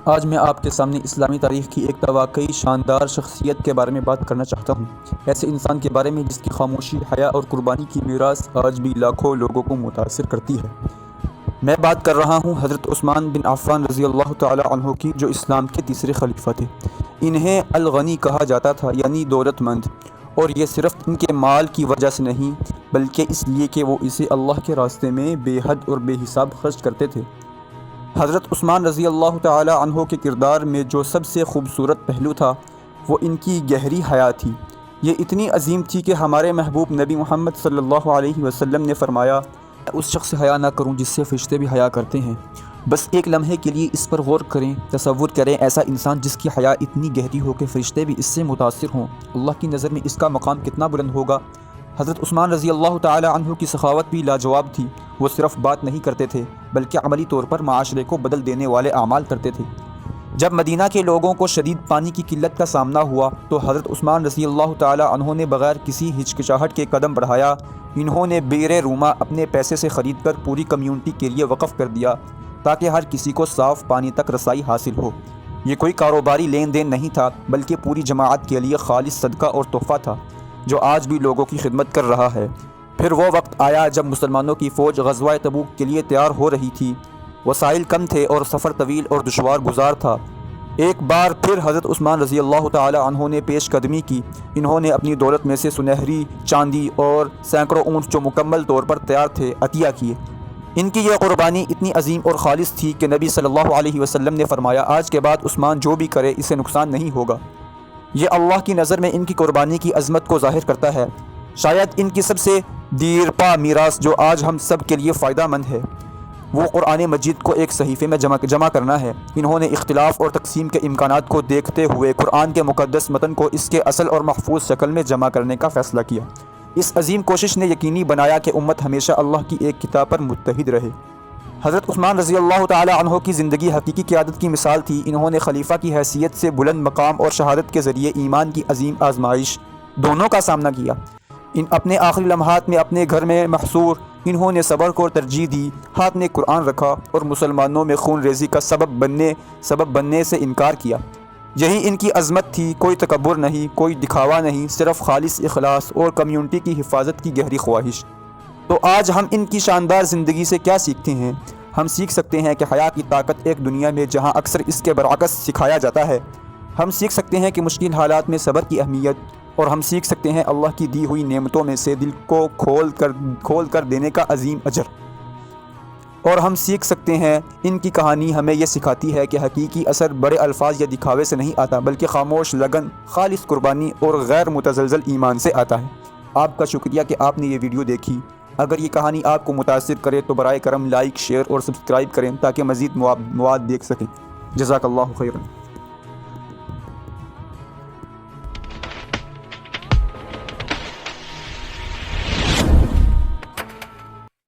آج میں آپ کے سامنے اسلامی تاریخ کی ایک واقعی شاندار شخصیت کے بارے میں بات کرنا چاہتا ہوں، ایسے انسان کے بارے میں جس کی خاموشی، حیا اور قربانی کی میراث آج بھی لاکھوں لوگوں کو متاثر کرتی ہے۔ میں بات کر رہا ہوں حضرت عثمان بن عفان رضی اللہ تعالی عنہ کی، جو اسلام کے تیسرے خلیفہ تھے۔ انہیں الغنی کہا جاتا تھا، یعنی دولت مند، اور یہ صرف ان کے مال کی وجہ سے نہیں بلکہ اس لیے کہ وہ اسے اللہ کے راستے میں بے حد اور بے حساب خرچ کرتے تھے۔ حضرت عثمان رضی اللہ تعالی عنہ کے کردار میں جو سب سے خوبصورت پہلو تھا وہ ان کی گہری حیا تھی۔ یہ اتنی عظیم تھی کہ ہمارے محبوب نبی محمد صلی اللہ علیہ وسلم نے فرمایا، میں اس شخص سے حیا نہ کروں جس سے فرشتے بھی حیا کرتے ہیں۔ بس ایک لمحے کے لیے اس پر غور کریں، تصور کریں ایسا انسان جس کی حیا اتنی گہری ہو کہ فرشتے بھی اس سے متاثر ہوں، اللہ کی نظر میں اس کا مقام کتنا بلند ہوگا۔ حضرت عثمان رضی اللہ تعالی عنہ کی سخاوت بھی لاجواب تھی۔ وہ صرف بات نہیں کرتے تھے بلکہ عملی طور پر معاشرے کو بدل دینے والے اعمال کرتے تھے۔ جب مدینہ کے لوگوں کو شدید پانی کی قلت کا سامنا ہوا تو حضرت عثمان رضی اللہ تعالی عنہ نے بغیر کسی ہچکچاہٹ کے قدم بڑھایا۔ انہوں نے بئر روما اپنے پیسے سے خرید کر پوری کمیونٹی کے لیے وقف کر دیا تاکہ ہر کسی کو صاف پانی تک رسائی حاصل ہو۔ یہ کوئی کاروباری لین دین نہیں تھا بلکہ پوری جماعت کے لیے خالص صدقہ اور تحفہ تھا، جو آج بھی لوگوں کی خدمت کر رہا ہے۔ پھر وہ وقت آیا جب مسلمانوں کی فوج غزوہ تبوک کے لیے تیار ہو رہی تھی۔ وسائل کم تھے اور سفر طویل اور دشوار گزار تھا۔ ایک بار پھر حضرت عثمان رضی اللہ تعالی عنہ نے پیش قدمی کی۔ انہوں نے اپنی دولت میں سے سنہری چاندی اور سینکڑوں اونٹ جو مکمل طور پر تیار تھے عطیہ کیے۔ ان کی یہ قربانی اتنی عظیم اور خالص تھی کہ نبی صلی اللہ علیہ وسلم نے فرمایا، آج کے بعد عثمان جو بھی کرے اسے نقصان نہیں ہوگا۔ یہ اللہ کی نظر میں ان کی قربانی کی عظمت کو ظاہر کرتا ہے۔ شاید ان کی سب سے دیرپا میراث جو آج ہم سب کے لیے فائدہ مند ہے وہ قرآن مجید کو ایک صحیفے میں جمع کرنا ہے۔ انہوں نے اختلاف اور تقسیم کے امکانات کو دیکھتے ہوئے قرآن کے مقدس متن کو اس کے اصل اور محفوظ شکل میں جمع کرنے کا فیصلہ کیا۔ اس عظیم کوشش نے یقینی بنایا کہ امت ہمیشہ اللہ کی ایک کتاب پر متحد رہے۔ حضرت عثمان رضی اللہ تعالی عنہ کی زندگی حقیقی قیادت کی مثال تھی۔ انہوں نے خلیفہ کی حیثیت سے بلند مقام اور شہادت کے ذریعے ایمان کی عظیم آزمائش دونوں کا سامنا کیا۔ اپنے آخری لمحات میں اپنے گھر میں محصور انہوں نے صبر کو ترجیح دی، ہاتھ میں قرآن رکھا اور مسلمانوں میں خون ریزی کا سبب بننے سے انکار کیا۔ یہی ان کی عظمت تھی، کوئی تکبر نہیں، کوئی دکھاوا نہیں، صرف خالص اخلاص اور کمیونٹی کی حفاظت کی گہری خواہش۔ تو آج ہم ان کی شاندار زندگی سے کیا سیکھتے ہیں؟ ہم سیکھ سکتے ہیں کہ حیا کی طاقت ایک دنیا میں جہاں اکثر اس کے برعکس سکھایا جاتا ہے۔ ہم سیکھ سکتے ہیں کہ مشکل حالات میں صبر کی اہمیت، اور ہم سیکھ سکتے ہیں اللہ کی دی ہوئی نعمتوں میں سے دل کو کھول کر دینے کا عظیم اجر۔ اور ہم سیکھ سکتے ہیں ان کی کہانی ہمیں یہ سکھاتی ہے کہ حقیقی اثر بڑے الفاظ یا دکھاوے سے نہیں آتا بلکہ خاموش لگن، خالص قربانی اور غیر متزلزل ایمان سے آتا ہے۔ آپ کا شکریہ کہ آپ نے یہ ویڈیو دیکھی۔ اگر یہ کہانی آپ کو متاثر کرے تو برائے کرم لائک، شیئر اور سبسکرائب کریں تاکہ مزید مواد دیکھ سکیں۔ جزاک اللہ خیرا۔